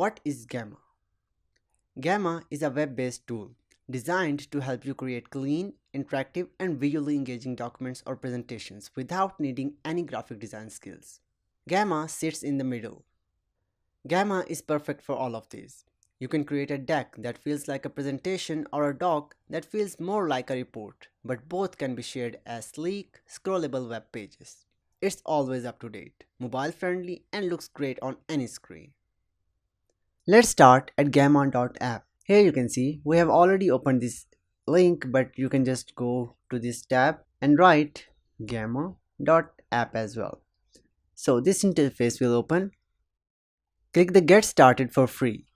What is Gamma? Gamma is a web-based tool designed to help you create clean, interactive, and visually engaging documents or presentations without needing any graphic design skills. Gamma sits in the middle. Gamma is perfect for all of these. You can create a deck that feels like a presentation or a doc that feels more like a report, but both can be shared as sleek, scrollable web pages. It's always up to date, mobile friendly, and looks great on any screen. Let's start at gamma.app. Here you can see we have already opened this link, but you can just go to this tab and write gamma.app as well. So this interface will open. Click the get started for free.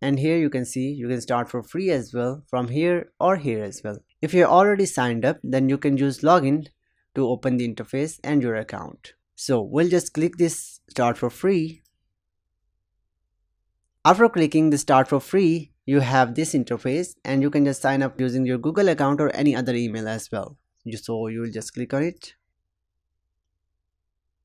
And here you can see you can start for free as well from here or here as well. If you're already signed up, then you can use login to open the interface and your account. So we'll just click this start for free. After clicking the start for free, you have this interface and you can just sign up using your Google account or any other email as well. So you will just click on it.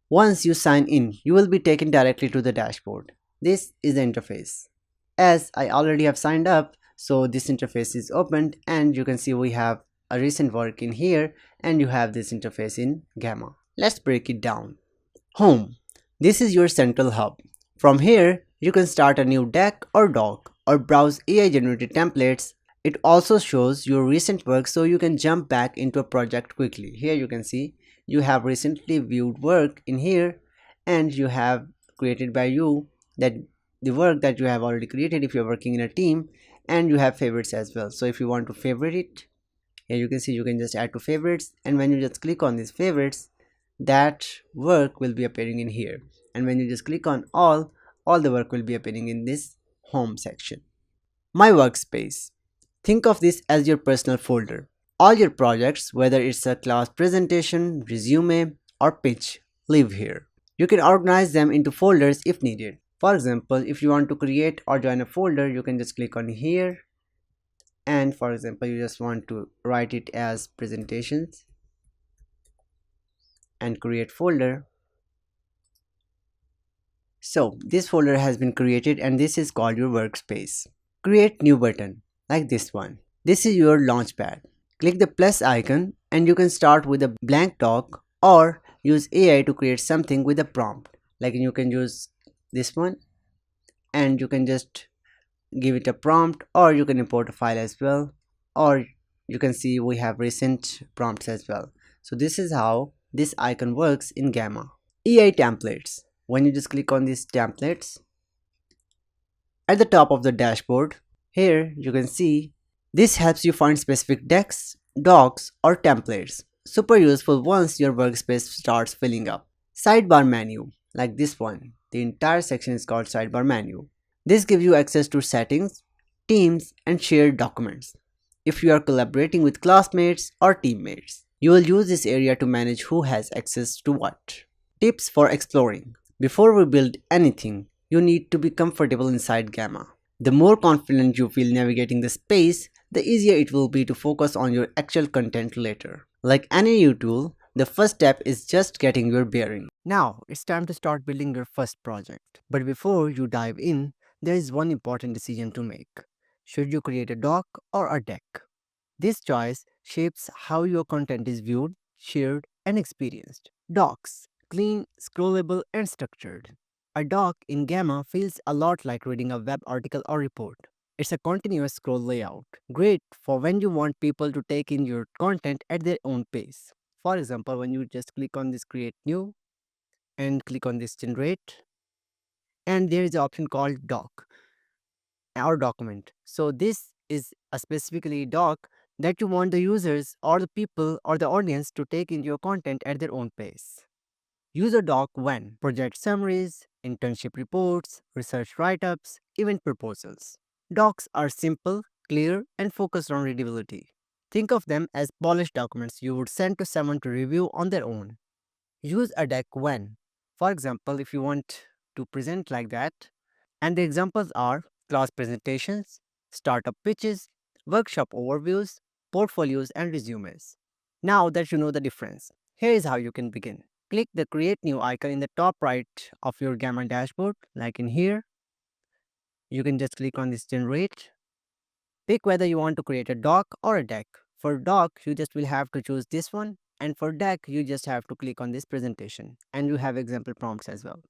Once you sign in, you will be taken directly to the dashboard. This is the interface. As I already have signed up, so this interface is opened and you can see we have a recent work in here and you have this interface in Gamma. Let's break it down. Home. This is your central hub. From here, you can start a new deck or doc or browse AI generated templates. It also shows your recent work so you can jump back into a project quickly. Here you can see you have recently viewed work in here and you have created by you that the work that you have already created if you're working in a team, and you have favorites as well. So if you want to favorite it, here you can see you can just add to favorites, and when you just click on these favorites, that work will be appearing in here, and when you just click on all the work will be appearing in this home section. My workspace. Think of this as your personal folder. All your projects, whether it's a class presentation, resume, or pitch, live here. You can organize them into folders if needed. For example, if you want to create or join a folder, you can just click on here. And for example, you just want to write it as presentations and create folder. So this folder has been created and this is called your workspace. Create new button like this one. This is your launchpad. Click the plus icon and you can start with a blank doc or use AI to create something with a prompt. Like you can use this one and you can just give it a prompt, or you can import a file as well, or you can see we have recent prompts as well. So this is how this icon works in Gamma. AI templates. When you just click on these templates at the top of the dashboard, here you can see this helps you find specific decks, docs, or templates. Super useful once your workspace starts filling up. Sidebar menu, like this one. The entire section is called sidebar menu. This gives you access to settings, teams, and shared documents. If you are collaborating with classmates or teammates, you will use this area to manage who has access to what. Tips for exploring. Before we build anything, you need to be comfortable inside Gamma. The more confident you feel navigating the space, the easier it will be to focus on your actual content later. Like any new tool, the first step is just getting your bearing. Now, it's time to start building your first project. But before you dive in, there is one important decision to make. Should you create a doc or a deck? This choice shapes how your content is viewed, shared, and experienced. Docs, clean, scrollable, and structured. A doc in Gamma feels a lot like reading a web article or report. It's a continuous scroll layout, great for when you want people to take in your content at their own pace. For example, when you just click on this create new and click on this generate, and there is an option called doc or document. So this is a specifically doc that you want the users or the people or the audience to take in your content at their own pace. Use a doc when project summaries, internship reports, research write-ups, event proposals. Docs are simple, clear, and focused on readability. Think of them as polished documents you would send to someone to review on their own. Use a deck when, for example, if you want to present like that, and the examples are class presentations, startup pitches, workshop overviews, portfolios, and resumes. Now that you know the difference, here is how you can begin. Click the Create New icon in the top right of your Gamma dashboard, like in here. You can just click on this generate. Pick whether you want to create a doc or a deck. For doc, you just will have to choose this one, and for deck, you just have to click on this presentation, and you have example prompts as well.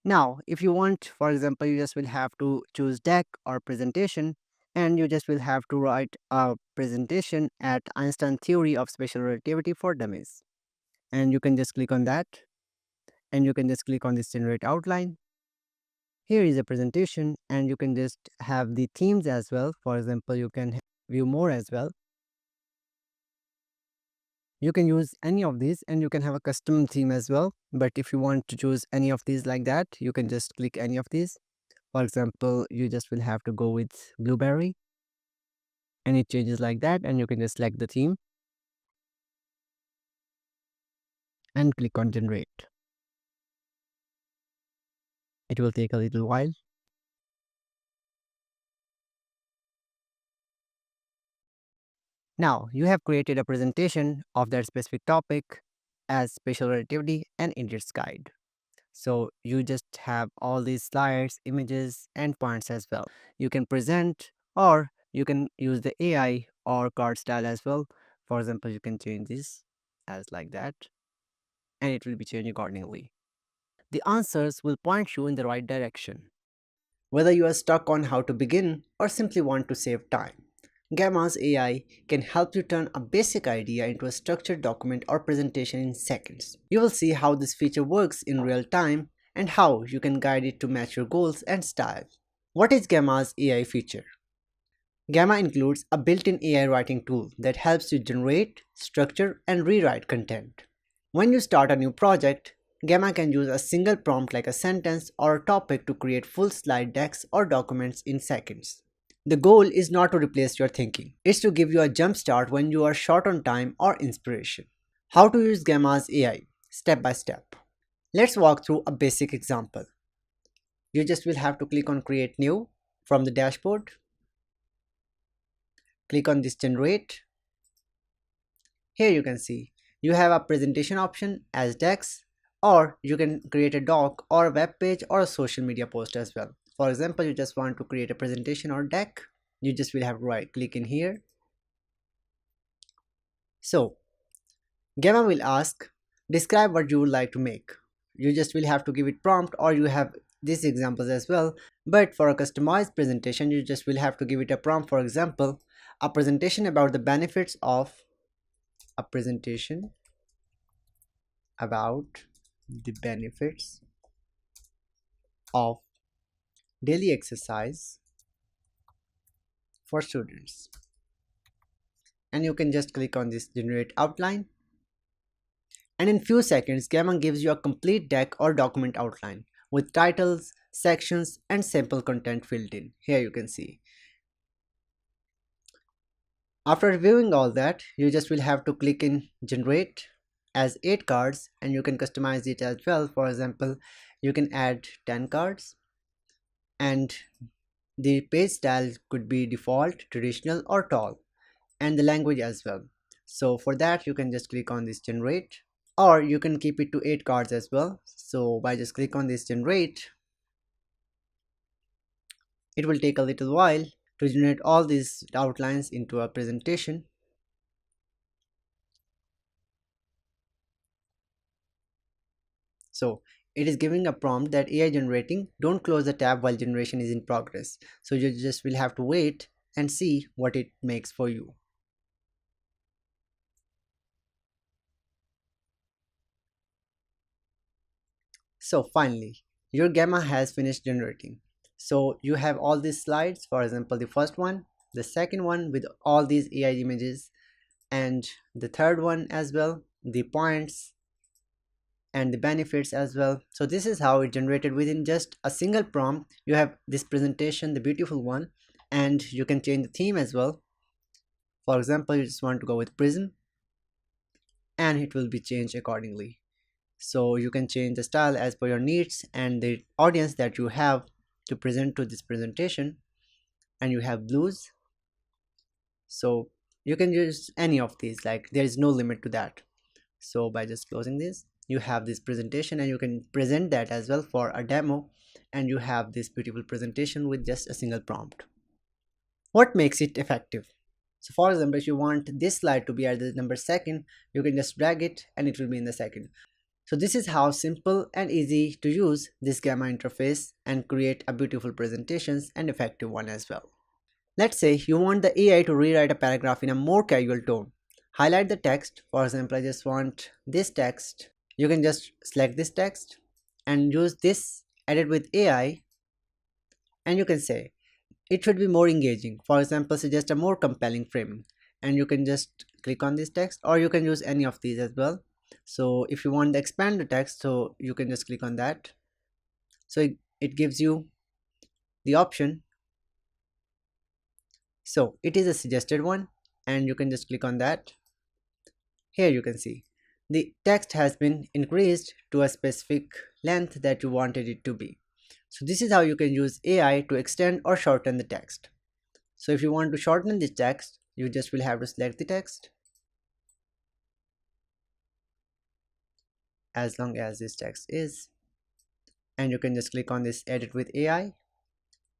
Now, if you want, for example, you just will have to choose deck or presentation, and you just will have to write a presentation at Einstein theory of special relativity for dummies. And you can just click on that, and you can just click on this generate outline. Here is a presentation, and you can just have the themes as well. For example, you can view more as well. You can use any of these, and you can have a custom theme as well. But if you want to choose any of these like that, you can just click any of these. For example, you just will have to go with blueberry, and it changes like that, and you can just select the theme and click on generate. It will take a little while. Now you have created a presentation of that specific topic as spatial relativity and India's guide. So you just have all these slides, images, and points as well. You can present, or you can use the AI or card style as well. For example, you can change this as like that, and it will be changed accordingly. The answers will point you in the right direction. Whether you are stuck on how to begin or simply want to save time, Gamma's AI can help you turn a basic idea into a structured document or presentation in seconds. You will see how this feature works in real time and how you can guide it to match your goals and style. What is Gamma's AI feature? Gamma includes a built-in AI writing tool that helps you generate, structure, and rewrite content. When you start a new project, Gamma can use a single prompt like a sentence or a topic to create full slide decks or documents in seconds. The goal is not to replace your thinking, it's to give you a jump start when you are short on time or inspiration. How to use Gamma's AI, step by step. Let's walk through a basic example. You just will have to click on Create New from the dashboard. Click on this Generate. Here you can see you have a presentation option as decks, or you can create a doc or a web page or a social media post as well. For example, you just want to create a presentation or deck, you just will have to right click in here. So Gamma will ask, describe what you would like to make. You just will have to give it prompt, or you have these examples as well. But for a customized presentation, you just will have to give it a prompt. For example, a presentation about the benefits of a presentation about the benefits of daily exercise for students. And you can just click on this generate outline, and in few seconds Gamma gives you a complete deck or document outline with titles, sections, and sample content filled in. Here you can see. After reviewing all that, you just will have to click in generate as 8 cards, and you can customize it as well. For example, you can add 10 cards, and the page style could be default, traditional, or tall, and the language as well. So for that, you can just click on this generate, or you can keep it to 8 cards as well. So by just click on this generate, it will take a little while to generate all these outlines into a presentation. So it is giving a prompt that AI generating, don't close the tab while generation is in progress. So you just will have to wait and see what it makes for you. So finally, your Gamma has finished generating. So you have all these slides, for example, the first one, the second one with all these AI images, and the third one as well, the points and the benefits as well. So this is how it generated within just a single prompt. You have this presentation, the beautiful one, and you can change the theme as well. For example, you just want to go with prism, and it will be changed accordingly. So you can change the style as per your needs and the audience that you have to present to this presentation. And you have blues, so you can use any of these, like there is no limit to that. So by just closing this, you have this presentation and you can present that as well for a demo, and you have this beautiful presentation with just a single prompt. What makes it effective? So for example, if you want this slide to be at the number second, you can just drag it and it will be in the second. So this is how simple and easy to use this Gamma interface and create a beautiful presentations and effective one as well. Let's say you want the AI to rewrite a paragraph in a more casual tone. Highlight the text. For example, I just want this text. You can just select this text and use this edit with AI, and you can say it should be more engaging. For example, suggest a more compelling framing, and you can just click on this text, or you can use any of these as well. So if you want to expand the text, so you can just click on that. So it gives you the option. So it is a suggested one, and you can just click on that. Here you can see the text has been increased to a specific length that you wanted it to be. So this is how you can use AI to extend or shorten the text. So if you want to shorten this text, you just will have to select the text as long as this text is, and you can just click on this edit with AI,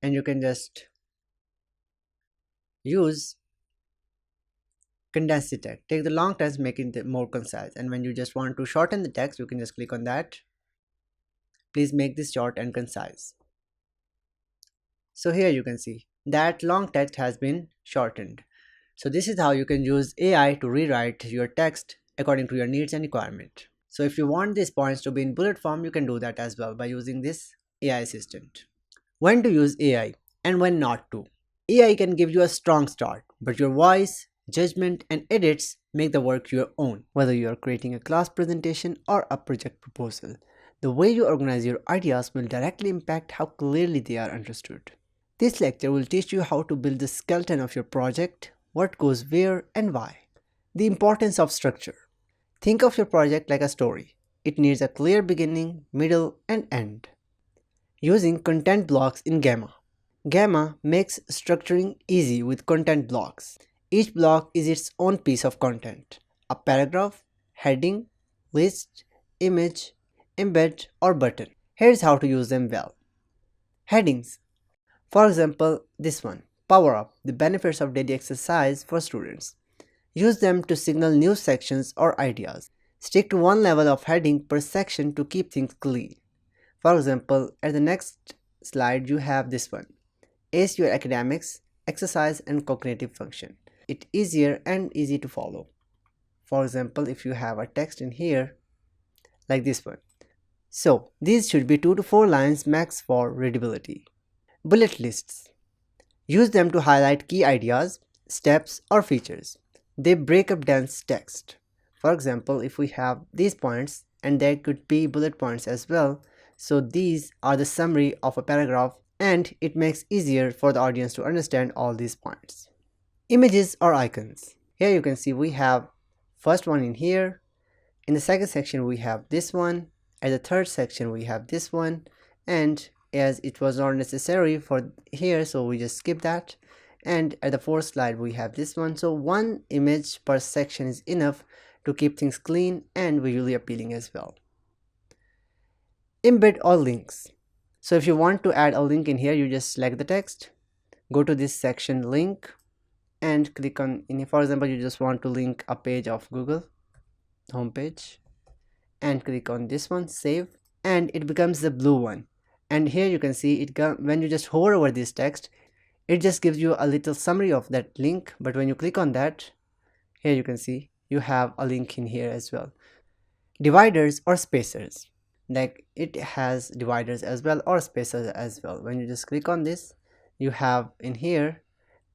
and you can just use condense the text. Take the long text, make it more concise, and when you just want to shorten the text, you can just click on that. Please make this short and concise. So here you can see that long text has been shortened. So this is how you can use AI to rewrite your text according to your needs and requirement. So if you want these points to be in bullet form, you can do that as well by using this AI assistant. When to use AI and when not to. AI can give you a strong start, but your voice, judgment, and edits make the work your own. Whether you are creating a class presentation or a project proposal, the way you organize your ideas will directly impact how clearly they are understood. This lecture will teach you how to build the skeleton of your project, what goes where and why. The importance of structure. Think of your project like a story. It needs a clear beginning, middle, and end. Using content blocks in Gamma. Gamma makes structuring easy with content blocks. Each block is its own piece of content. A paragraph, heading, list, image, embed, or button. Here's how to use them well. Headings. For example, this one, Power Up, the benefits of daily exercise for students. Use them to signal new sections or ideas. Stick to one level of heading per section to keep things clean. For example, at the next slide you have this one, Ace Your Academics, Exercise and Cognitive Function. It's easier and easy to follow. For example, if you have a text in here, like this one. So, these should be 2 to 4 lines max for readability. Bullet lists. Use them to highlight key ideas, steps, or features. They break up dense text. For example, if we have these points, and there could be bullet points as well, so these are the summary of a paragraph, and it makes easier for the audience to understand all these points. Images or icons. Here you can see we have first one in here. In the second section we have this one. At the third section we have this one, and as it was not necessary for here, so we just skip that. And at the fourth slide we have this one. So one image per section is enough to keep things clean and visually appealing as well. Embed or links. So if you want to add a link in here, you just select the text, go to this section link, and click on in. For example, you just want to link a page of Google homepage, and click on this one, save, and it becomes the blue one. And here you can see it when you just hover over this text, it just gives you a little summary of that link. But when you click on that, here you can see you have a link in here as well. Dividers or spacers, like it has dividers as well or spacers as well. When you just click on this, you have in here,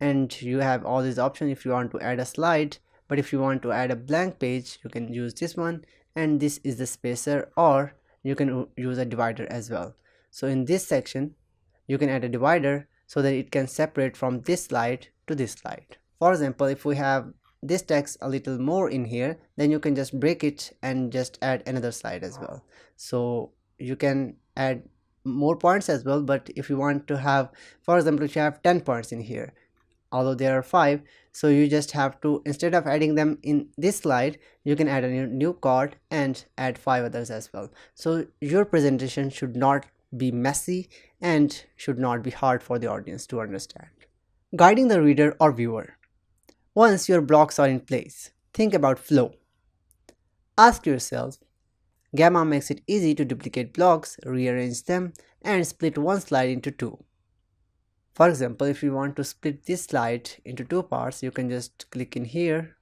and you have all these options if you want to add a slide. But if you want to add a blank page, you can use this one, and this is the spacer, or you can use a divider as well. So in this section you can add a divider so that it can separate from this slide to this slide. For example, if we have this text a little more in here, then you can just break it and just add another slide as well. So you can add more points as well. But if you want to have, for example, if you have 10 points in here, although there are 5. So you just have to, instead of adding them in this slide, you can add a new card and add 5 others as well. So your presentation should not be messy and should not be hard for the audience to understand. Guiding the reader or viewer. Once your blocks are in place, think about flow. Ask yourself, Gamma makes it easy to duplicate blocks, rearrange them, and split one slide into two. For example, if you want to split this slide into two parts, you can just click in here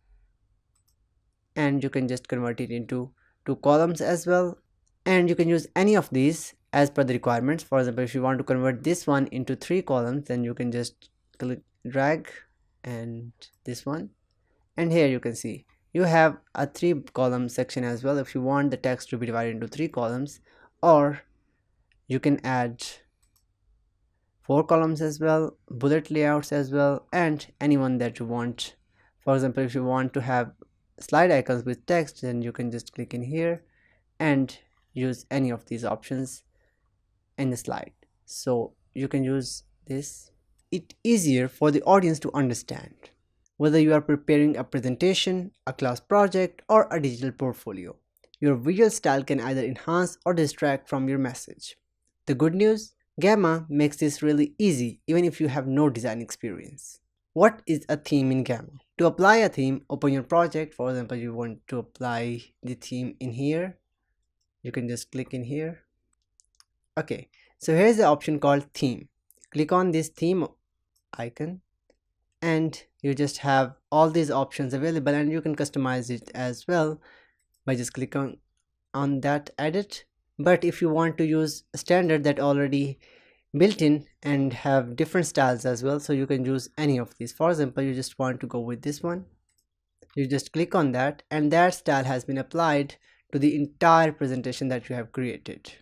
and you can just convert it into two columns as well. And you can use any of these as per the requirements. For example, if you want to convert this one into 3 columns, then you can just click, drag, and this one. And here you can see you have a 3 column section as well if you want the text to be divided into 3 columns, or you can add 4 columns as well, bullet layouts as well, and anyone that you want. For example, if you want to have slide icons with text, then you can just click in here and use any of these options in the slide. So you can use this. It's easier for the audience to understand. Whether you are preparing a presentation, a class project, or a digital portfolio, your visual style can either enhance or distract from your message. The good news? Gamma makes this really easy even if you have no design experience. What is a theme in Gamma? To apply a theme, open your project. For example, you want to apply the theme in here. You can just click in here. Okay, so here's the option called theme. Click on this theme icon and you just have all these options available, and you can customize it as well by just clicking on that edit. But if you want to use a standard that already built in and have different styles as well, so you can use any of these. For example, you just want to go with this one, you just click on that and that style has been applied to the entire presentation that you have created.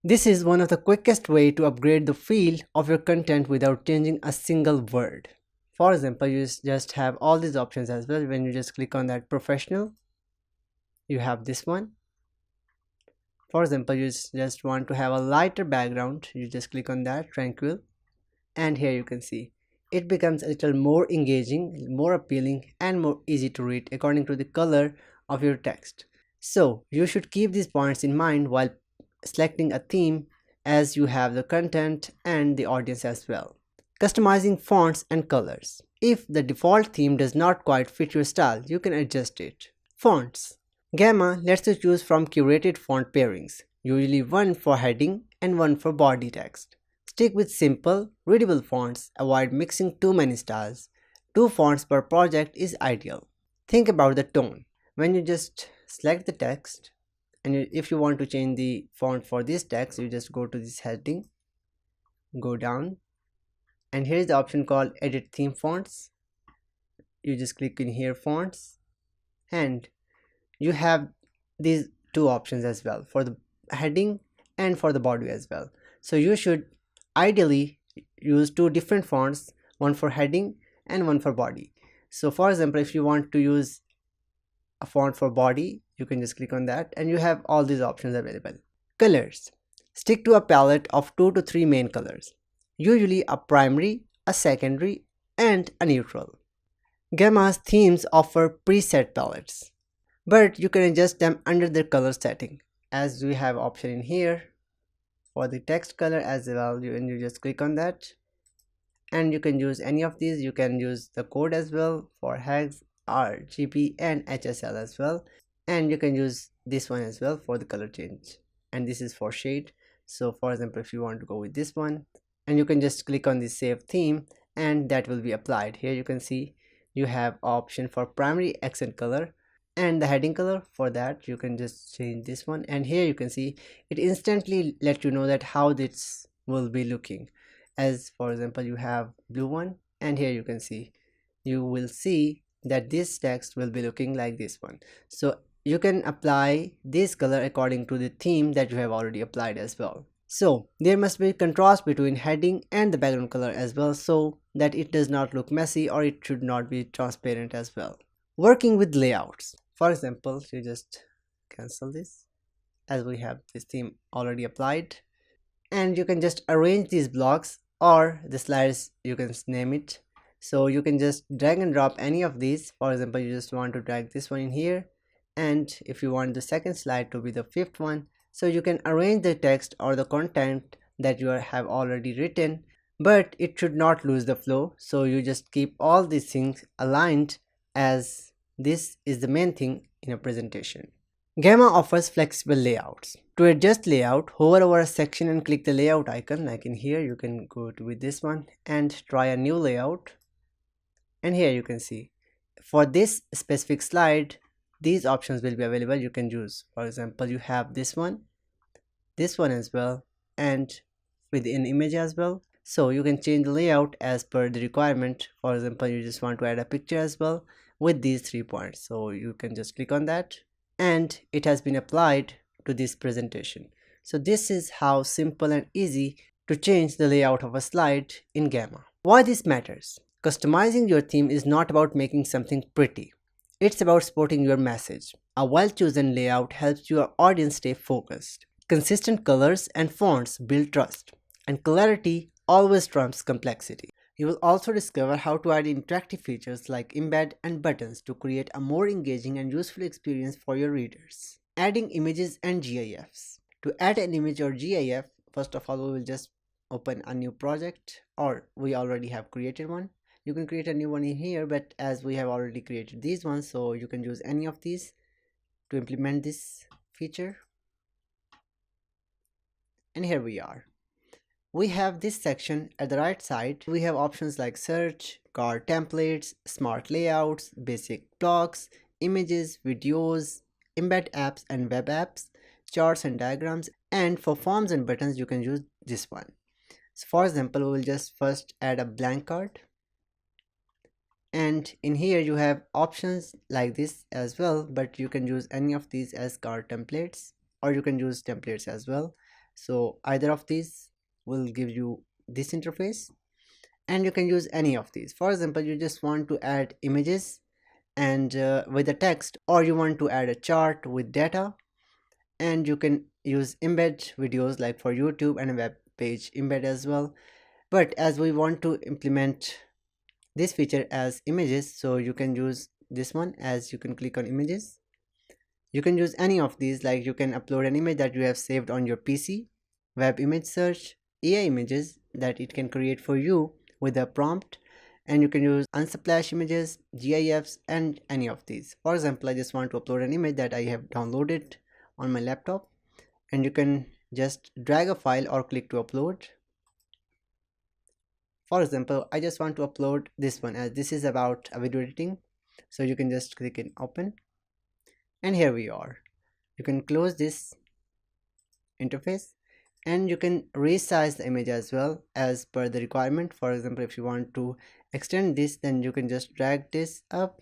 This is one of the quickest way to upgrade the feel of your content without changing a single word. For example, you just have all these options as well. When you just click on that professional, you have this one. For example, you just want to have a lighter background, you just click on that, tranquil, and here you can see it becomes a little more engaging, more appealing, and more easy to read according to the color of your text. So you should keep these points in mind while selecting a theme, as you have the content and the audience as well. Customizing fonts and colors. If the default theme does not quite fit your style, you can adjust it. Fonts. Gamma lets you choose from curated font pairings, usually one for heading and one for body text. Stick with simple, readable fonts, avoid mixing too many styles. 2 fonts per project is ideal. Think about the tone. When you just select the text, and if you want to change the font for this text, you just go to this heading, go down, and here is the option called edit theme fonts. You just click in here, fonts, and you have these 2 options as well for the heading and for the body as well. So you should ideally use 2 different fonts, one for heading and one for body. So for example, if you want to use a font for body, you can just click on that and you have all these options available. Colors. Stick to a palette of 2 to 3 main colors, usually a primary, a secondary, and a neutral. Gamma's themes offer preset palettes, but you can adjust them under the color setting, as we have option in here for the text color as well. You just click on that and you can use any of these. You can use the code as well for hex, RGB, and HSL as well, and you can use this one as well for the color change, and this is for shade. So for example, if you want to go with this one, and you can just click on the save theme and that will be applied. Here you can see you have option for primary accent color and the heading color. For that you can just change this one, and here you can see it instantly let you know that how this will be looking. As for example, you have blue one, and here you can see you will see that this text will be looking like this one. So you can apply this color according to the theme that you have already applied as well. So there must be contrast between heading and the background color as well, so that it does not look messy, or it should not be transparent as well. Working with layouts. For example, you just cancel this, as we have this theme already applied, and you can just arrange these blocks or the slides, you can name it. So you can just drag and drop any of these. For example, you just want to drag this one in here, and if you want the second slide to be the fifth one, so you can arrange the text or the content that you have already written, but it should not lose the flow. So you just keep all these things aligned, as this is the main thing in a presentation. Gamma offers flexible layouts. To adjust layout, hover over a section and click the layout icon. Like in here, you can go to with this one and try a new layout. And here you can see for this specific slide, these options will be available. You can use, for example, you have this one as well, and with an image as well. So you can change the layout as per the requirement. For example, you just want to add a picture as well with these 3 points, so you can just click on that and it has been applied to this presentation. So this is how simple and easy to change the layout of a slide in Gamma. Why this matters? Customizing your theme is not about making something pretty. It's about supporting your message. A well-chosen layout helps your audience stay focused. Consistent colors and fonts build trust, and clarity always trumps complexity. You will also discover how to add interactive features like embed and buttons to create a more engaging and useful experience for your readers. Adding images and GIFs. To add an image or GIF, first of all, we will just open a new project, or we already have created one. You can create a new one in here, but as we have already created these ones, so you can use any of these to implement this feature. And here we are. We have this section at the right side. We have options like search, card templates, smart layouts, basic blocks, images, videos, embed apps and web apps, charts and diagrams, and for forms and buttons you can use this one. So for example, we will just first add a blank card, and in here you have options like this as well, but you can use any of these as card templates, or you can use templates as well. So either of these will give you this interface, and you can use any of these. For example, you just want to add images and with the text, or you want to add a chart with data, and you can use embed videos like for YouTube and a web page embed as well. But as we want to implement this feature as images, so you can use this one, as you can click on images. You can use any of these, like you can upload an image that you have saved on your PC, web image search, AI images that it can create for you with a prompt, and you can use unsplash images, GIFs, and any of these. For example, I just want to upload an image that I have downloaded on my laptop, and you can just drag a file or click to upload. For example, I just want to upload this one, as this is about a video editing, so you can just click in open, and here we are. You can close this interface, and you can resize the image as well as per the requirement. For example, if you want to extend this, then you can just drag this up,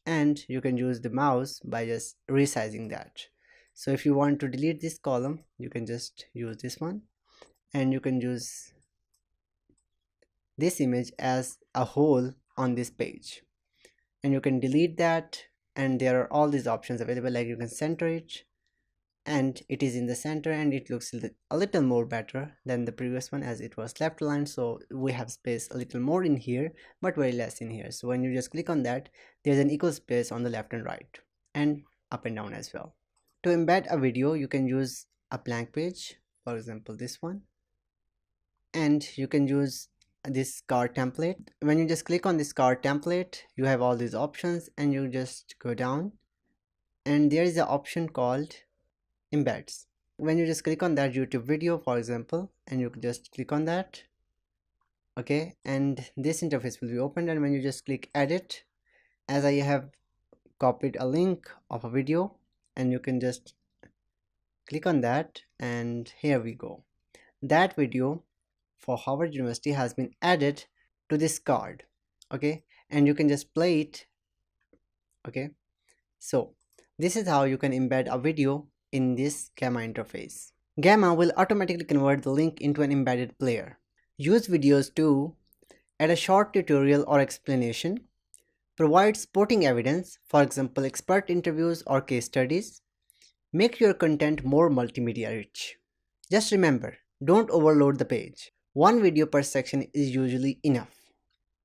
and you can use the mouse by just resizing that. So if you want to delete this column, you can just use this one, and you can use this image as a whole on this page, and you can delete that, and there are all these options available, like you can center it, and it is in the center, and it looks a little more better than the previous one, as it was left aligned. So we have space a little more in here, but very less in here. So when you just click on that, there's an equal space on the left and right, and up and down as well. To embed a video, you can use a blank page, for example this one, and you can use this card template. When you just click on this card template, you have all these options, and you just go down, and there is an option called embeds. When you just click on that YouTube video, for example, and you just click on that, okay, and this interface will be opened, and when you just click edit, as I have copied a link of a video, and you can just click on that, and here we go. That video for Harvard University has been added to this card, okay, and you can just play it, okay. So this is how you can embed a video in this Gamma interface. Gamma will automatically convert the link into an embedded player. Use videos to add a short tutorial or explanation, provide supporting evidence, for example expert interviews or case studies, make your content more multimedia rich. Just remember, don't overload the page. One video per section is usually enough.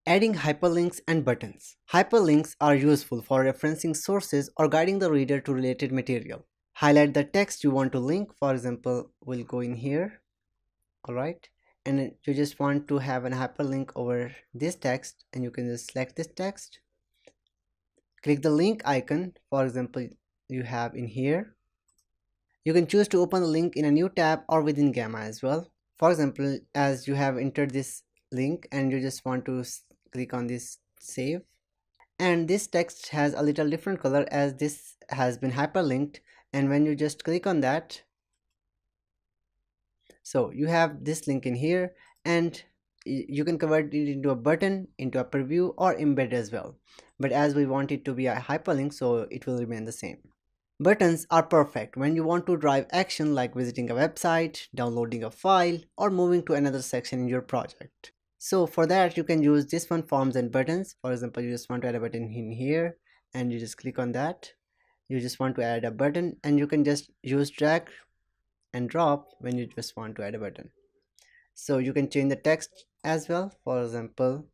Adding hyperlinks and buttons. Hyperlinks are useful for referencing sources or guiding the reader to related material. Highlight the text you want to link. For example, we'll go in here, alright, and you just want to have an hyperlink over this text, and you can just select this text. Click the link icon, for example, you have in here. You can choose to open the link in a new tab or within Gamma as well. For example, as you have entered this link and you just want to click on this save, and this text has a little different color as this has been hyperlinked, and when you just click on that, so you have this link in here, and you can convert it into a button, into a preview, or embed as well, but as we want it to be a hyperlink, so it will remain the same. Buttons are perfect when you want to drive action like visiting a website, downloading a file, or moving to another section in your project. So for that you can use this one, forms and buttons. For example, you just want to add a button in here and you just click on that. You just want to add a button and you can just use drag and drop when you just want to add a button. So you can change the text as well, for example,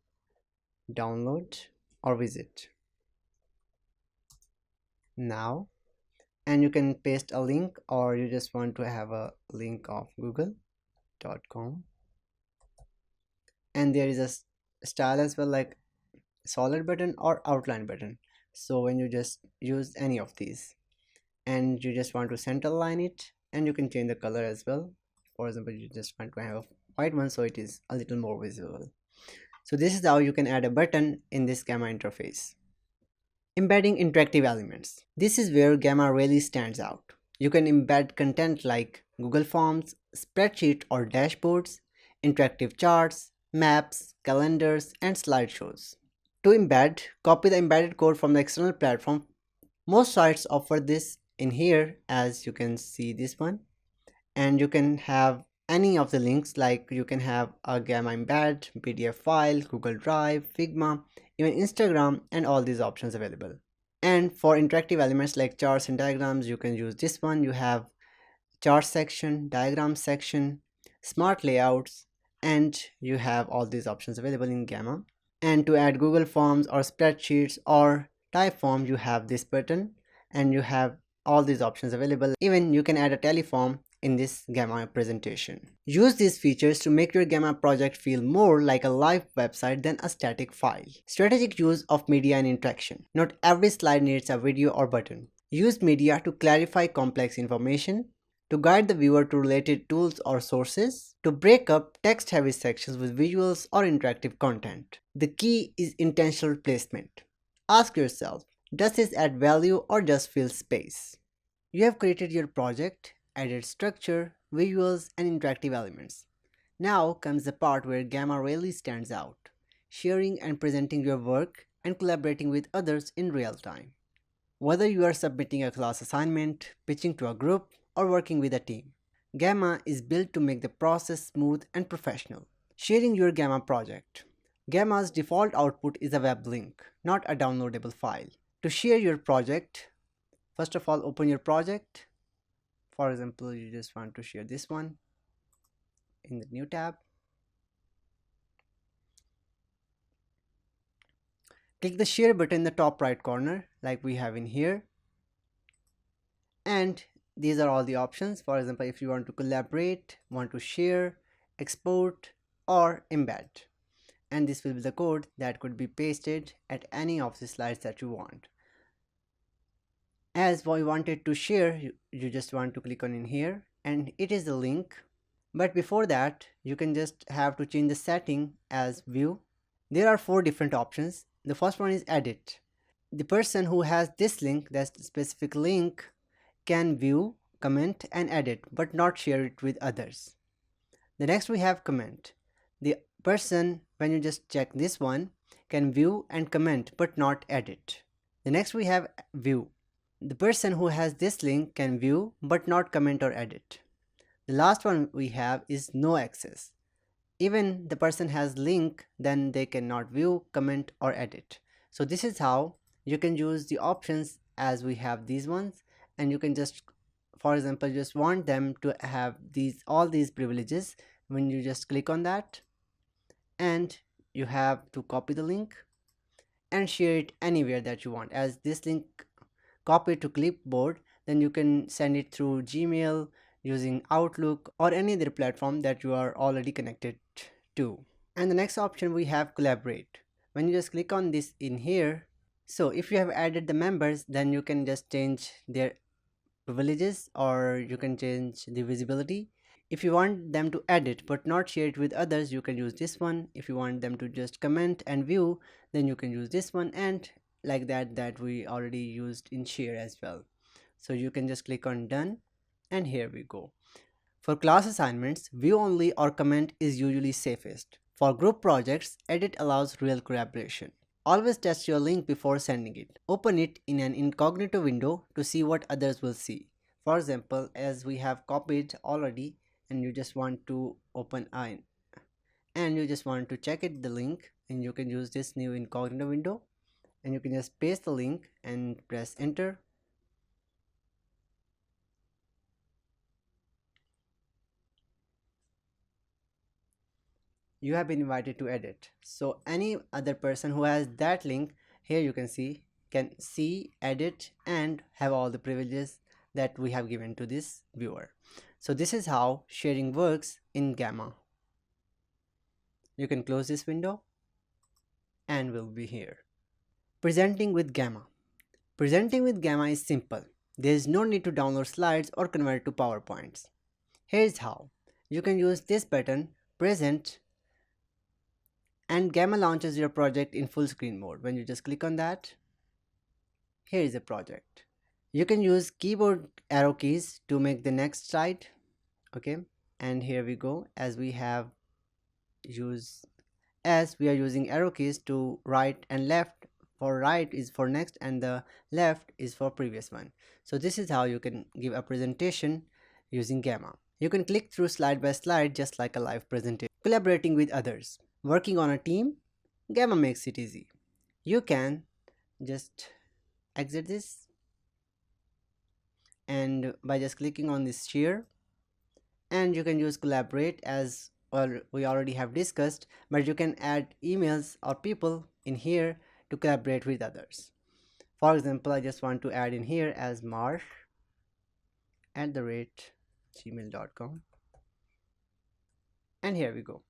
download or visit now, and you can paste a link, or you just want to have a link of google.com, and there is a style as well, like solid button or outline button. So when you just use any of these and you just want to center line it, and you can change the color as well. For example, you just want to have a white one so it is a little more visible. So this is how you can add a button in this Gamma interface. Embedding interactive elements. This is where Gamma really stands out. You can embed content like Google Forms, spreadsheet or dashboards, interactive charts, maps, calendars, and slideshows. To embed, copy the embedded code from the external platform. Most sites offer this in here, as you can see this one, and you can have any of the links, like you can have a Gamma embed, PDF file, Google Drive, Figma, even Instagram, and all these options available. And for interactive elements like charts and diagrams, you can use this one. You have chart section, diagram section, smart layouts, and you have all these options available in Gamma. And to add Google Forms or spreadsheets or Typeform, you have this button and you have all these options available. Even you can add a teleform in this Gamma presentation. Use these features to make your Gamma project feel more like a live website than a static file. Strategic use of media and interaction. Not every slide needs a video or button. Use media to clarify complex information, to guide the viewer to related tools or sources, to break up text-heavy sections with visuals or interactive content. The key is intentional placement. Ask yourself, does this add value or just fill space? You have created your project, added structure, visuals, and interactive elements. Now comes the part where Gamma really stands out: sharing and presenting your work and collaborating with others in real time. Whether you are submitting a class assignment, pitching to a group, or working with a team, Gamma is built to make the process smooth and professional. Sharing your Gamma project. Gamma's default output is a web link, not a downloadable file. To share your project, first of all, open your project. For example, you just want to share this one in the new tab. Click the share button in the top right corner like we have in here, and these are all the options. For example, if you want to collaborate, want to share, export, or embed, and this will be the code that could be pasted at any of the slides that you want. As we wanted to share, you just want to click on in here and it is the link. But before that, you can just have to change the setting as view. There are 4 different options. The first one is edit. The person who has this link, that specific link, can view, comment, and edit, but not share it with others. The next we have comment. The person, when you just check this one, can view and comment, but not edit. The next we have view. The person who has this link can view, but not comment or edit. The last one we have is no access. Even the person has link, then they cannot view, comment, or edit. So this is how you can use the options as we have these ones, and you can just, for example, just want them to have all these privileges. When you just click on that, and you have to copy the link and share it anywhere that you want. As this link copy to clipboard, then you can send it through Gmail, using Outlook, or any other platform that you are already connected to. And the next option we have collaborate. When you just click on this in here, so if you have added the members, then you can just change their privileges, or you can change the visibility. If you want them to edit but not share it with others, you can use this one. If you want them to just comment and view, then you can use this one, and like that we already used in share as well. So you can just click on done, and here we go. For class assignments, view only or comment is usually safest. For group projects, edit allows real collaboration. Always test your link before sending it. Open it in an incognito window to see what others will see. For example, as we have copied already, and you just want to open in, and you just want to check it the link, and you can use this new incognito window, and you can just paste the link and press enter. You have been invited to edit. So any other person who has that link, here you can see, edit, and have all the privileges that we have given to this viewer. So this is how sharing works in Gamma. You can close this window, and we'll be here. Presenting with Gamma. Presenting with Gamma is simple. There is no need to download slides or convert to PowerPoints. Here's how. You can use this button, present, and Gamma launches your project in full screen mode. When you just click on that, here is a project. You can use keyboard arrow keys to make the next slide. Okay, and here we go. As we are using arrow keys to right and left. For right is for next, and the left is for previous one. So this is how you can give a presentation using Gamma. You can click through slide by slide just like a live presentation. Collaborating with others. Working on a team, Gamma makes it easy. You can just exit this, and by just clicking on this share, and you can use collaborate as well, we already have discussed, but you can add emails or people in here to collaborate with others. For example, I just want to add in here as marsh@gmail.com, and here we go.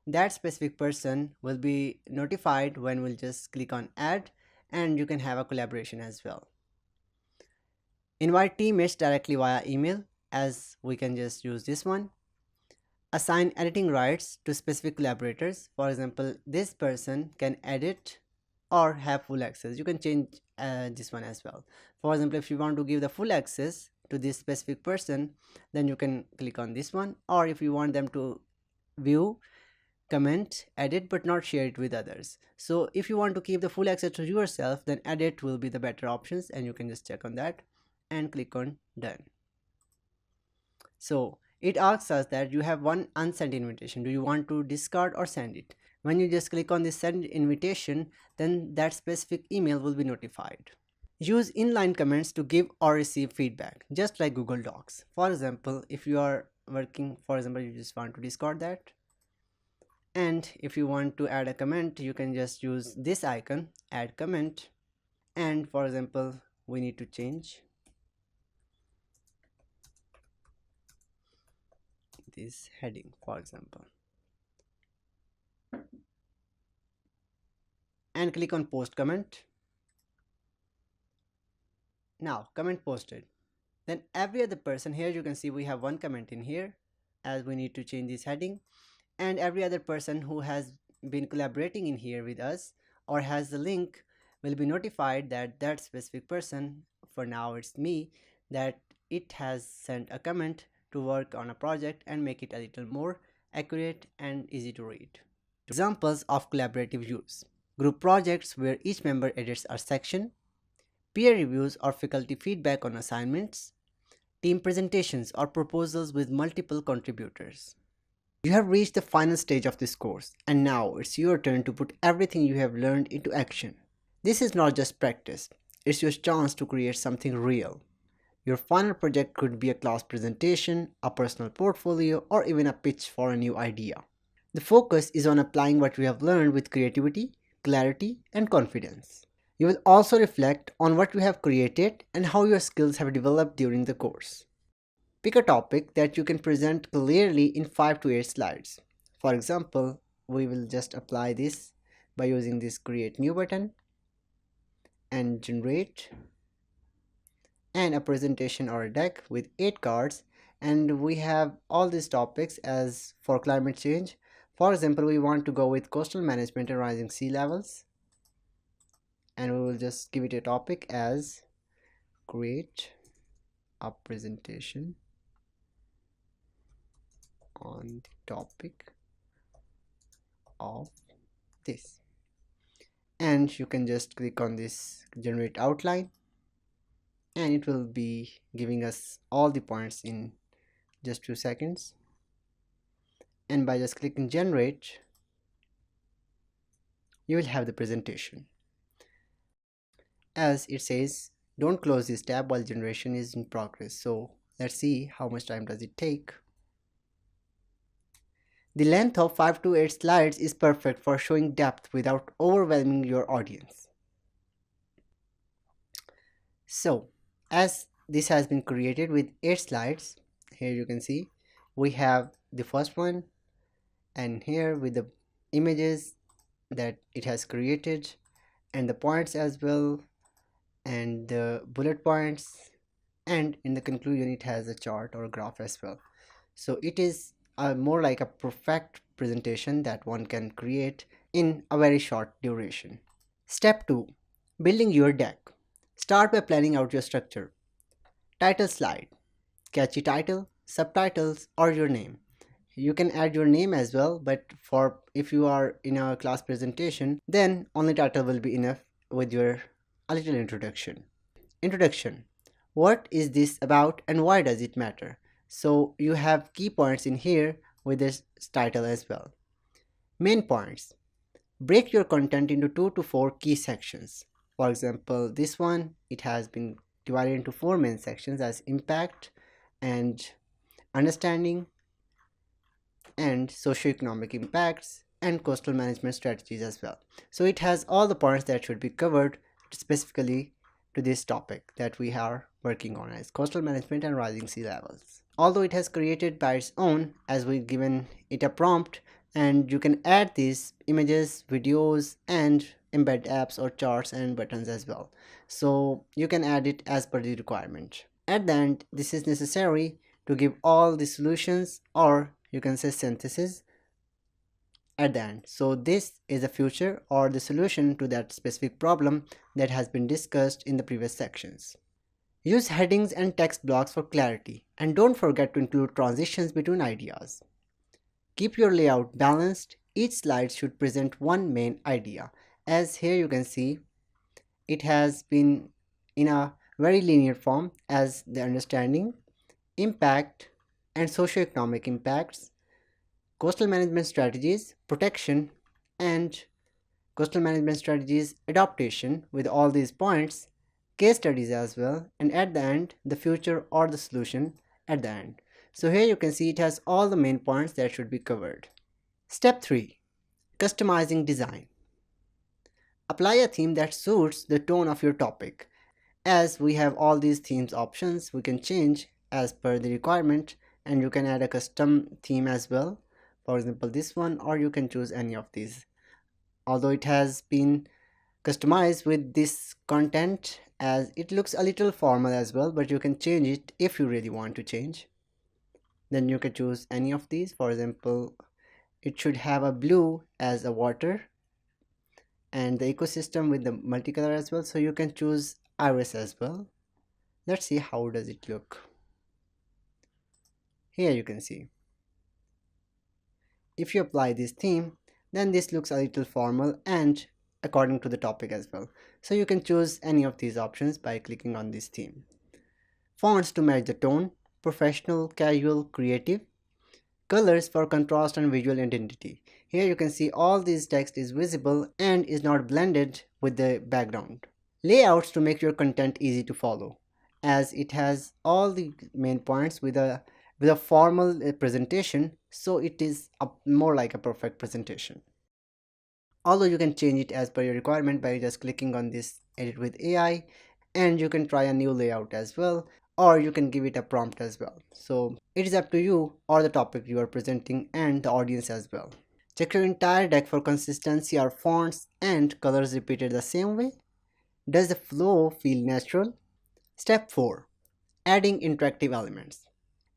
That specific person will be notified when we'll just click on add, and you can have a collaboration as well. Invite teammates directly via email, as we can just use this one. Assign editing rights to specific collaborators. For example, this person can edit or have full access. You can change this one as well. For example, if you want to give the full access to this specific person, then you can click on this one, or if you want them to view, comment, edit, but not share it with others. So if you want to keep the full access to yourself, then edit will be the better options, and you can just check on that and click on done. So it asks us that you have one unsent invitation. Do you want to discard or send it? When you just click on this send invitation, then that specific email will be notified. Use inline comments to give or receive feedback, just like Google Docs. For example, if you are working, for example, you just want to discard that, and if you want to add a comment, you can just use this icon, add comment, and for example, we need to change this heading, for example, and click on post comment. Now comment posted. Then every other person, here you can see we have one comment in here, as we need to change this heading, and every other person who has been collaborating in here with us or has the link will be notified that that specific person, for now it's me, that it has sent a comment to work on a project and make it a little more accurate and easy to read. Examples of collaborative use: group projects where each member edits a section, peer reviews or faculty feedback on assignments, team presentations or proposals with multiple contributors. You have reached the final stage of this course, and now it's your turn to put everything you have learned into action. This is not just practice, it's your chance to create something real. Your final project could be a class presentation, a personal portfolio, or even a pitch for a new idea. The focus is on applying what we have learned with creativity, clarity, and confidence. You will also reflect on what you have created and how your skills have developed during the course. Pick a topic that you can present clearly in 5 to 8 slides. For example, we will just apply this by using this create new button and generate and a presentation or a deck with 8 cards, and we have all these topics as for climate change. For example, we want to go with coastal management and rising sea levels, and we will just give it a topic as create a presentation on the topic of this, and you can just click on this generate outline, and it will be giving us all the points in just 2 seconds. And by just clicking generate, you will have the presentation. As it says, don't close this tab while generation is in progress. So let's see how much time does it take. The length of 5 to 8 slides is perfect for showing depth without overwhelming your audience. So as this has been created with 8 slides, here you can see we have the first one, and here with the images that it has created and the points as well, and the bullet points, and in the conclusion it has a chart or a graph as well. So it is more like a perfect presentation that one can create in a very short duration. Step 2. Building your deck. Start by planning out your structure. Title slide. Catchy title, subtitles, or your name. You can add your name as well, but for if you are in a class presentation, then only title will be enough with your a little introduction. Introduction. What is this about and why does it matter? So you have key points in here with this title as well. Main points. Break your content into 2 to 4 key sections. For example, this one, it has been divided into 4 main sections as impact and understanding and socioeconomic impacts and coastal management strategies as well. So it has all the points that should be covered specifically to this topic that we are working on as coastal management and rising sea levels. Although it has created by its own, as we've given it a prompt, and you can add these images, videos, and embed apps or charts and buttons as well. So you can add it as per the requirement. At the end, this is necessary to give all the solutions, or you can say synthesis at the end. So this is the future or the solution to that specific problem that has been discussed in the previous sections. Use headings and text blocks for clarity, and don't forget to include transitions between ideas. Keep your layout balanced. Each slide should present one main idea. As here you can see, it has been in a very linear form as the understanding, impact, and socioeconomic impacts, coastal management strategies, protection, and coastal management strategies, adaptation with all these points, case studies as well, and at the end, the future or the solution at the end. So here you can see it has all the main points that should be covered. Step 3. Customizing design. Apply a theme that suits the tone of your topic. As we have all these themes options, we can change as per the requirement, and you can add a custom theme as well. For example, this one, or you can choose any of these. Although it has been customized with this content, as it looks a little formal as well, but you can change it if you really want to change. Then you can choose any of these. For example, it should have a blue as a water and the ecosystem with the multicolor as well, so you can choose iris as well. Let's see how does it look. Here you can see if you apply this theme, then this looks a little formal and according to the topic as well. So you can choose any of these options by clicking on this theme. Fonts to match the tone, professional, casual, creative. Colors for contrast and visual identity. Here you can see all this text is visible and is not blended with the background. Layouts to make your content easy to follow, as it has all the main points with a formal presentation, so it is more like a perfect presentation. Although you can change it as per your requirement by just clicking on this edit with AI, and you can try a new layout as well, or you can give it a prompt as well. So it is up to you or the topic you are presenting and the audience as well. Check your entire deck for consistency. Are fonts and colors repeated the same way? Does the flow feel natural? Step 4. Adding interactive elements.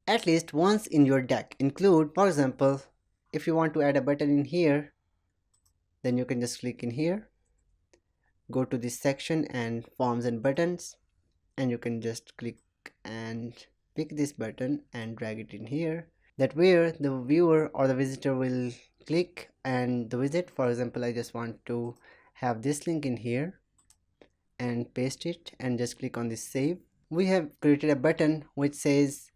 At least once in your deck include, for example, if you want to add a button in here, then you can just click in here, go to this section and forms and buttons, and you can just click and pick this button and drag it in here, that where the viewer or the visitor will click and the visit. For example, I just want to have this link in here and paste it and just click on this save. We have created a button which says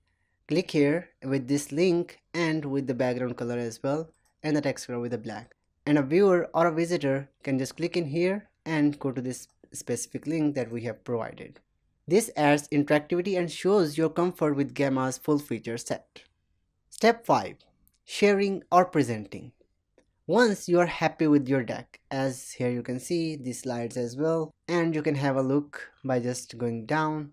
click here with this link and with the background color as well, and the text color with the black, and a viewer or a visitor can just click in here and go to this specific link that we have provided. This adds interactivity and shows your comfort with Gamma's full feature set. Step 5. Sharing or presenting. Once you are happy with your deck, as here you can see these slides as well, and you can have a look by just going down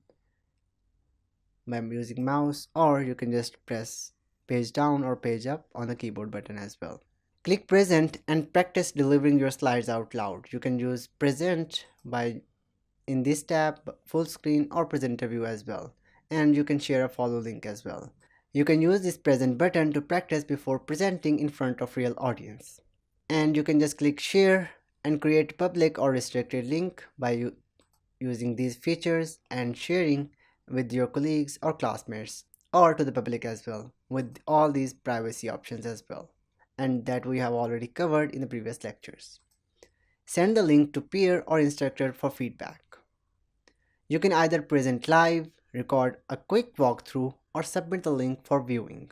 by using mouse, or you can just press page down or page up on the keyboard button as well. Click present and practice delivering your slides out loud. You can use present by in this tab, full screen or presenter view as well, and you can share a follow link as well. You can use this present button to practice before presenting in front of real audience, and you can just click share and create public or restricted link by using these features and sharing with your colleagues or classmates or to the public as well, with all these privacy options as well, and that we have already covered in the previous lectures. Send the link to peer or instructor for feedback. You can either present live, record a quick walkthrough, or submit the link for viewing.